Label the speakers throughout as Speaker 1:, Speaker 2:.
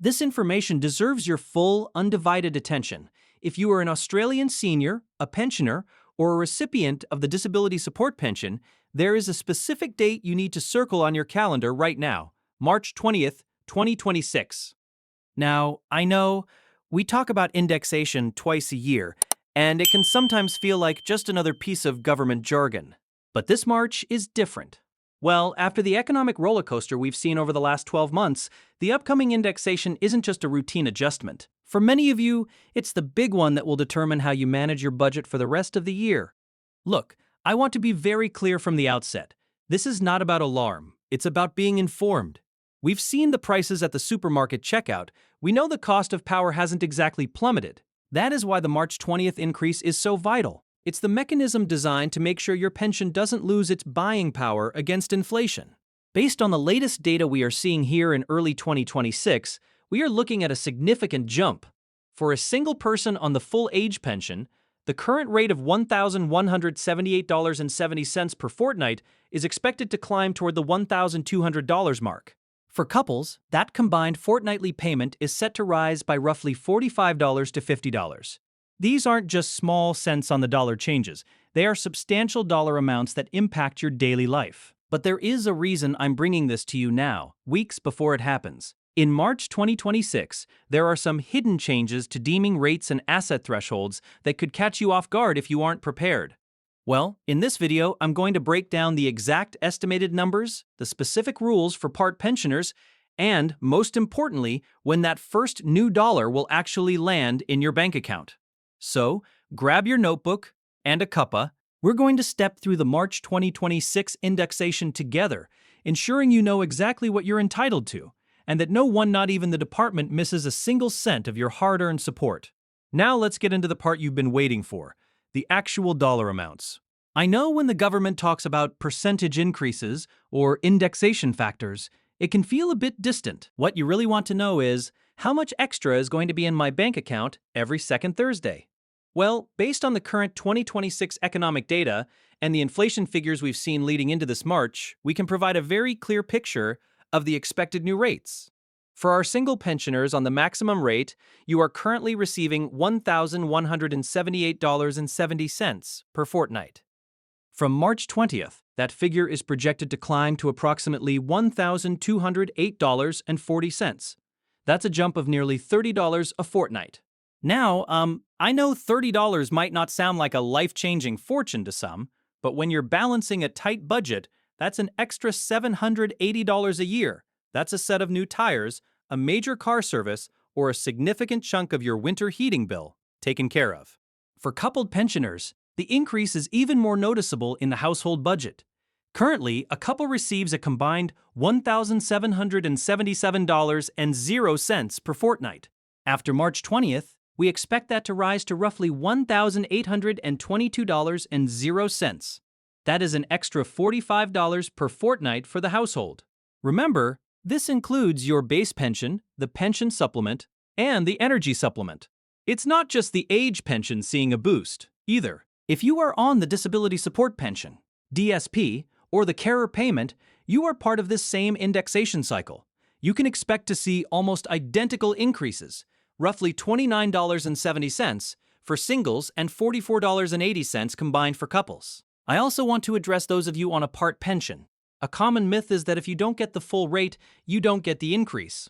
Speaker 1: This information deserves your full, undivided attention. If you are an Australian senior, a pensioner, or a recipient of the Disability Support Pension, there is a specific date you need to circle on your calendar right now, March 20th, 2026. Now, I know we talk about indexation twice a year, and it can sometimes feel like just another piece of government jargon. But this March is different. Well, after the economic roller coaster we've seen over the last 12 months, the upcoming indexation isn't just a routine adjustment. For many of you, it's the big one that will determine how you manage your budget for the rest of the year. Look, I want to be very clear from the outset. This is not about alarm. It's about being informed. We've seen the prices at the supermarket checkout. We know the cost of power hasn't exactly plummeted. That is why the March 20th increase is so vital. It's the mechanism designed to make sure your pension doesn't lose its buying power against inflation. Based on the latest data we are seeing here in early 2026, we are looking at a significant jump. For a single person on the full age pension, the current rate of $1,178.70 per fortnight is expected to climb toward the $1,200 mark. For couples, that combined fortnightly payment is set to rise by roughly $45 to $50. These aren't just small cents on the dollar changes, they are substantial dollar amounts that impact your daily life. But there is a reason I'm bringing this to you now, weeks before it happens. In March 2026, there are some hidden changes to deeming rates and asset thresholds that could catch you off guard if you aren't prepared. Well, in this video, I'm going to break down the exact estimated numbers, the specific rules for part pensioners, and, most importantly, when that first new dollar will actually land in your bank account. So, grab your notebook and a cuppa. We're going to step through the March 2026 indexation together, ensuring you know exactly what you're entitled to, and that no one, not even the department, misses a single cent of your hard-earned support. Now let's get into the part you've been waiting for, the actual dollar amounts. I know when the government talks about percentage increases or indexation factors, it can feel a bit distant. What you really want to know is, how much extra is going to be in my bank account every second Thursday? Well, based on the current 2026 economic data and the inflation figures we've seen leading into this March, we can provide a very clear picture of the expected new rates. For our single pensioners on the maximum rate, you are currently receiving $1,178.70 per fortnight. From March 20th, that figure is projected to climb to approximately $1,208.40. That's a jump of nearly $30 a fortnight. Now, I know $30 might not sound like a life-changing fortune to some, but when you're balancing a tight budget, that's an extra $780 a year. That's a set of new tires, a major car service, or a significant chunk of your winter heating bill taken care of. For coupled pensioners, the increase is even more noticeable in the household budget. Currently, a couple receives a combined $1,777.00 per fortnight. After March 20th, we expect that to rise to roughly $1,822.00. That is an extra $45 per fortnight for the household. Remember, this includes your base pension, the pension supplement, and the energy supplement. It's not just the age pension seeing a boost, either. If you are on the Disability Support Pension, DSP, or the carer payment, you are part of this same indexation cycle. You can expect to see almost identical increases, roughly $29.70 for singles and $44.80 combined for couples. I also want to address those of you on a part pension. A common myth is that if you don't get the full rate, you don't get the increase.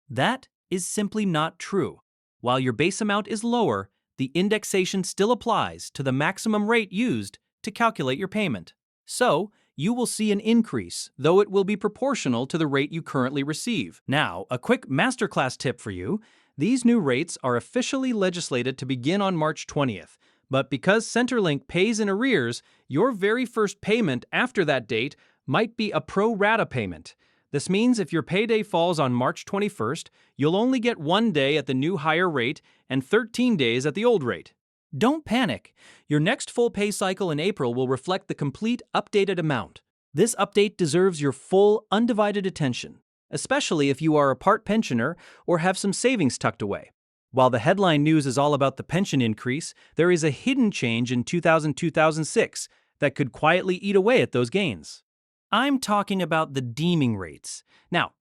Speaker 1: That is simply not true. While your base amount is lower, the indexation still applies to the maximum rate used to calculate your payment. So, you will see an increase, though it will be proportional to the rate you currently receive. Now, a quick masterclass tip for you. These new rates are officially legislated to begin on March 20th, but because Centrelink pays in arrears, your very first payment after that date might be a pro rata payment. This means if your payday falls on March 21st, you'll only get 1 day at the new higher rate and 13 days at the old rate. Don't panic. Your next full pay cycle in April will reflect the complete updated amount. This update deserves your full, undivided attention, especially if you are a part pensioner or have some savings tucked away. While the headline news is all about the pension increase, there is a hidden change in 2000-2006 that could quietly eat away at those gains. I'm talking about the deeming rates. Now,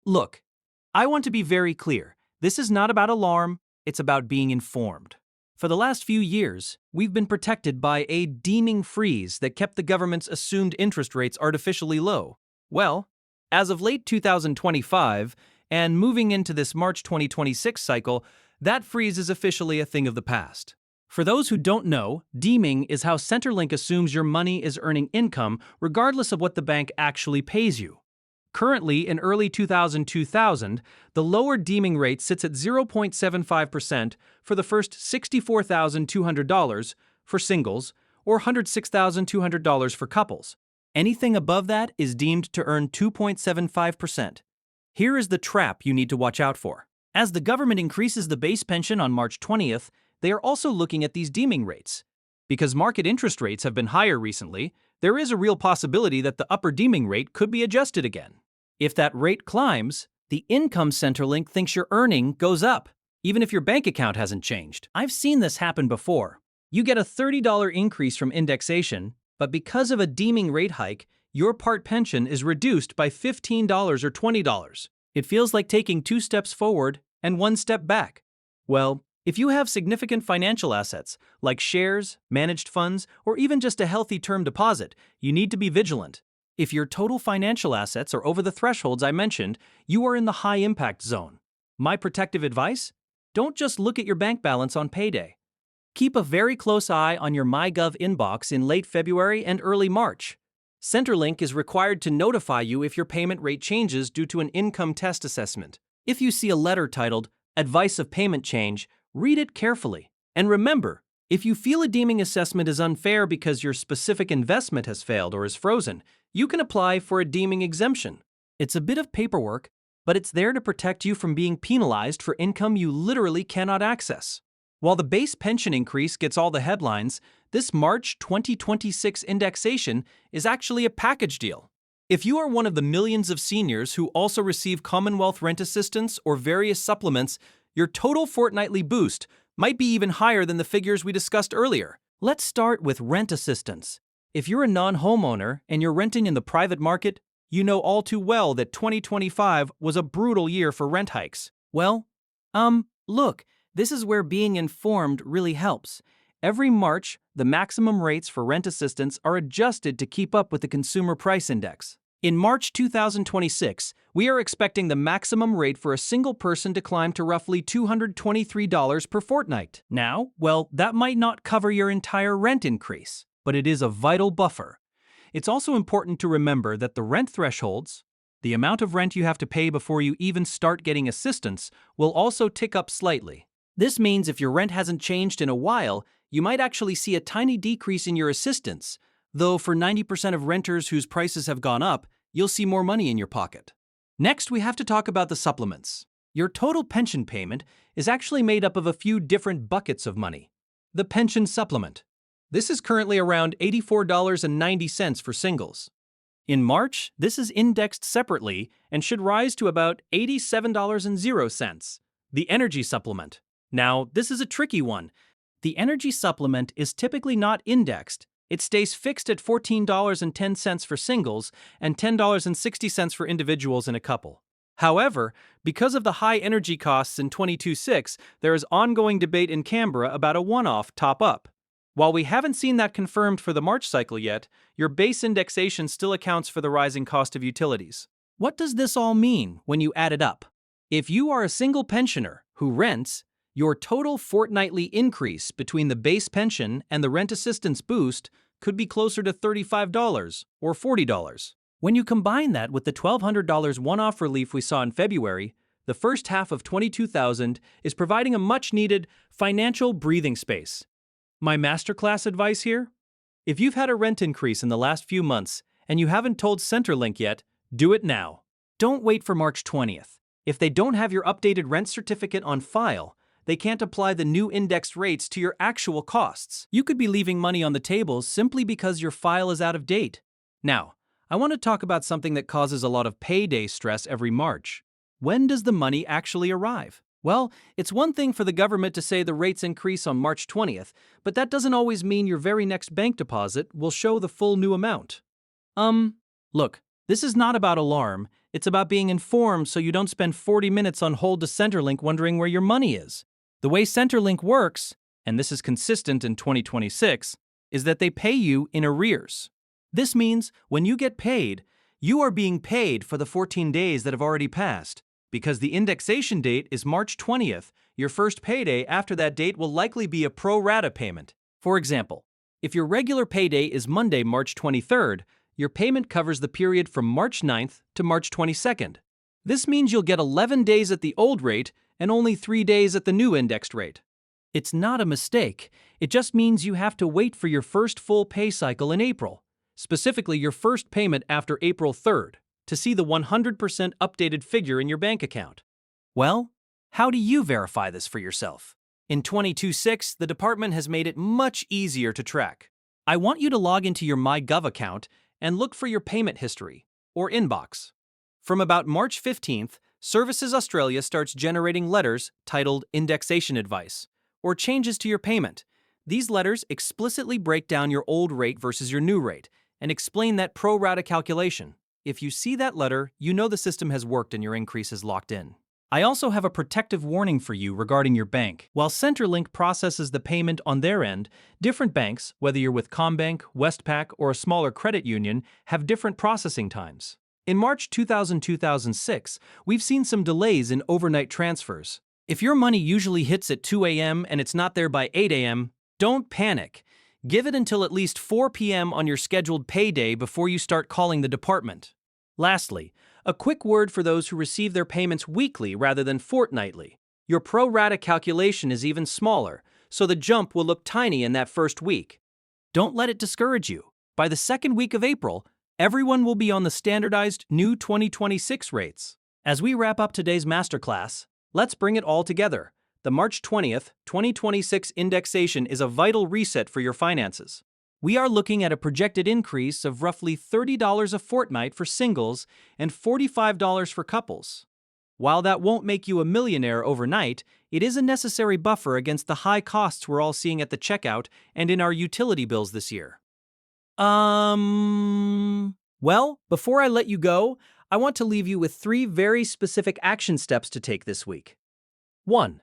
Speaker 1: look, I want to be very clear. This is not about alarm, it's about being informed. For the last few years, we've been protected by a deeming freeze that kept the government's assumed interest rates artificially low. Well, as of late 2025, and moving into this March 2026 cycle, that freeze is officially a thing of the past. For those who don't know, deeming is how Centrelink assumes your money is earning income regardless of what the bank actually pays you. Currently, in early 2000, the lower deeming rate sits at 0.75% for the first $64,200 for singles or $106,200 for couples. Anything above that is deemed to earn 2.75%. Here is the trap you need to watch out for. As the government increases the base pension on March 20th, they are also looking at these deeming rates. Because market interest rates have been higher recently, there is a real possibility that the upper deeming rate could be adjusted again. If that rate climbs, the income Centrelink thinks you're earning goes up, even if your bank account hasn't changed. I've seen this happen before. You get a $30 increase from indexation, but because of a deeming rate hike, your part pension is reduced by $15 or $20. It feels like taking 2 steps forward and 1 step back. Well, if you have significant financial assets, like shares, managed funds, or even just a healthy term deposit, you need to be vigilant. If your total financial assets are over the thresholds I mentioned, you are in the high-impact zone. My protective advice? Don't just look at your bank balance on payday. Keep a very close eye on your MyGov inbox in late February and early March. Centrelink is required to notify you if your payment rate changes due to an income test assessment. If you see a letter titled Advice of Payment Change, read it carefully. And remember, if you feel a deeming assessment is unfair because your specific investment has failed or is frozen, you can apply for a deeming exemption. It's a bit of paperwork, but it's there to protect you from being penalized for income you literally cannot access. While the base pension increase gets all the headlines, this March 2026 indexation is actually a package deal. If you are one of the millions of seniors who also receive Commonwealth rent assistance or various supplements, your total fortnightly boost might be even higher than the figures we discussed earlier. Let's start with rent assistance. If you're a non-homeowner and you're renting in the private market, you know all too well that 2025 was a brutal year for rent hikes. Well, look, this is where being informed really helps. Every March, the maximum rates for rent assistance are adjusted to keep up with the Consumer Price Index. In March 2026, we are expecting the maximum rate for a single person to climb to roughly $223 per fortnight. Now, well, that might not cover your entire rent increase, but it is a vital buffer. It's also important to remember that the rent thresholds, the amount of rent you have to pay before you even start getting assistance, will also tick up slightly. This means if your rent hasn't changed in a while, you might actually see a tiny decrease in your assistance, though for 90% of renters whose prices have gone up, you'll see more money in your pocket. Next, we have to talk about the supplements. Your total pension payment is actually made up of a few different buckets of money. The pension supplement. This is currently around $84.90 for singles. In March, this is indexed separately and should rise to about $87.00. The energy supplement. Now, this is a tricky one. The energy supplement is typically not indexed. It stays fixed at $14.10 for singles and $10.60 for individuals in a couple. However, because of the high energy costs in 2026, there is ongoing debate in Canberra about a one-off top-up. While we haven't seen that confirmed for the March cycle yet, your base indexation still accounts for the rising cost of utilities. What does this all mean when you add it up? If you are a single pensioner who rents, your total fortnightly increase between the base pension and the rent assistance boost could be closer to $35 or $40. When you combine that with the $1,200 one-off relief we saw in February, the first half of 22,000 is providing a much-needed financial breathing space. My masterclass advice here? If you've had a rent increase in the last few months and you haven't told Centrelink yet, do it now. Don't wait for March 20th. If they don't have your updated rent certificate on file, they can't apply the new indexed rates to your actual costs. You could be leaving money on the table simply because your file is out of date. Now, I want to talk about something that causes a lot of payday stress every March. When does the money actually arrive? Well, it's one thing for the government to say the rates increase on March 20th, but that doesn't always mean your very next bank deposit will show the full new amount. Look, this is not about alarm, It's about being informed so you don't spend 40 minutes on hold to Centrelink wondering where your money is. The way Centrelink works, and this is consistent in 2026, is that they pay you in arrears. This means when you get paid, you are being paid for the 14 days that have already passed. Because the indexation date is March 20th, your first payday after that date will likely be a pro rata payment. For example, if your regular payday is Monday, March 23rd, your payment covers the period from March 9th to March 22nd. This means you'll get 11 days at the old rate and only 3 days at the new indexed rate. It's not a mistake. It just means you have to wait for your first full pay cycle in April, specifically your first payment after April 3rd, to see the 100% updated figure in your bank account. Well, how do you verify this for yourself? In 2026, the department has made it much easier to track. I want you to log into your MyGov account and look for your payment history, or inbox. From about March 15th, Services Australia starts generating letters titled Indexation Advice, or changes to your payment. These letters explicitly break down your old rate versus your new rate and explain that pro rata calculation. If you see that letter, you know the system has worked and your increase is locked in. I also have a protective warning for you regarding your bank. While Centrelink processes the payment on their end, different banks, whether you're with Combank, Westpac, or a smaller credit union, have different processing times. In March 2006, we've seen some delays in overnight transfers. If your money usually hits at 2 a.m. and it's not there by 8 a.m., don't panic. Give it until at least 4 p.m. on your scheduled payday before you start calling the department. Lastly, a quick word for those who receive their payments weekly rather than fortnightly. Your pro rata calculation is even smaller, so the jump will look tiny in that first week. Don't let it discourage you. By the second week of April, everyone will be on the standardized new 2026 rates. As we wrap up today's masterclass, let's bring it all together. The March 20th, 2026 indexation is a vital reset for your finances. We are looking at a projected increase of roughly $30 a fortnight for singles and $45 for couples. While that won't make you a millionaire overnight, it is a necessary buffer against the high costs we're all seeing at the checkout and in our utility bills this year. Well, before I let you go, I want to leave you with 3 very specific action steps to take this week. 1.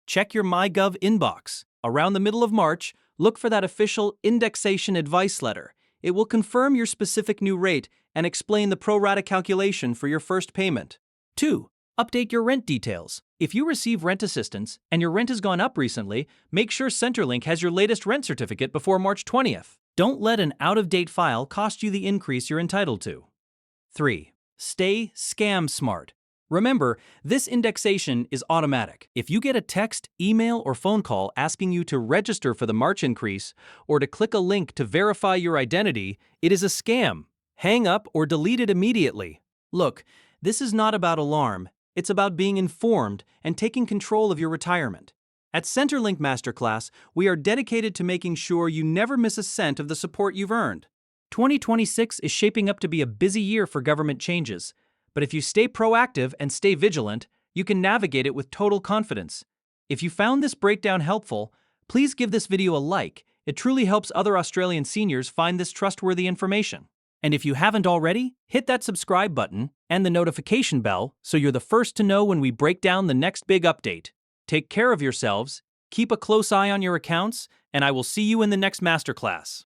Speaker 1: Check your MyGov inbox. Around the middle of March, look for that official indexation advice letter. It will confirm your specific new rate and explain the pro rata calculation for your first payment. 2. Update your rent details. If you receive rent assistance and your rent has gone up recently, make sure Centrelink has your latest rent certificate before March 20th. Don't let an out-of-date file cost you the increase you're entitled to. 3. Stay scam smart. Remember, this indexation is automatic. If you get a text, email, or phone call asking you to register for the March increase or to click a link to verify your identity, it is a scam. Hang up or delete it immediately. Look, this is not about alarm. It's about being informed and taking control of your retirement. At Centrelink Masterclass, we are dedicated to making sure you never miss a cent of the support you've earned. 2026 is shaping up to be a busy year for government changes. But if you stay proactive and stay vigilant, you can navigate it with total confidence. If you found this breakdown helpful, please give this video a like. It truly helps other Australian seniors find this trustworthy information. And if you haven't already, hit that subscribe button and the notification bell so you're the first to know when we break down the next big update. Take care of yourselves, keep a close eye on your accounts, and I will see you in the next masterclass.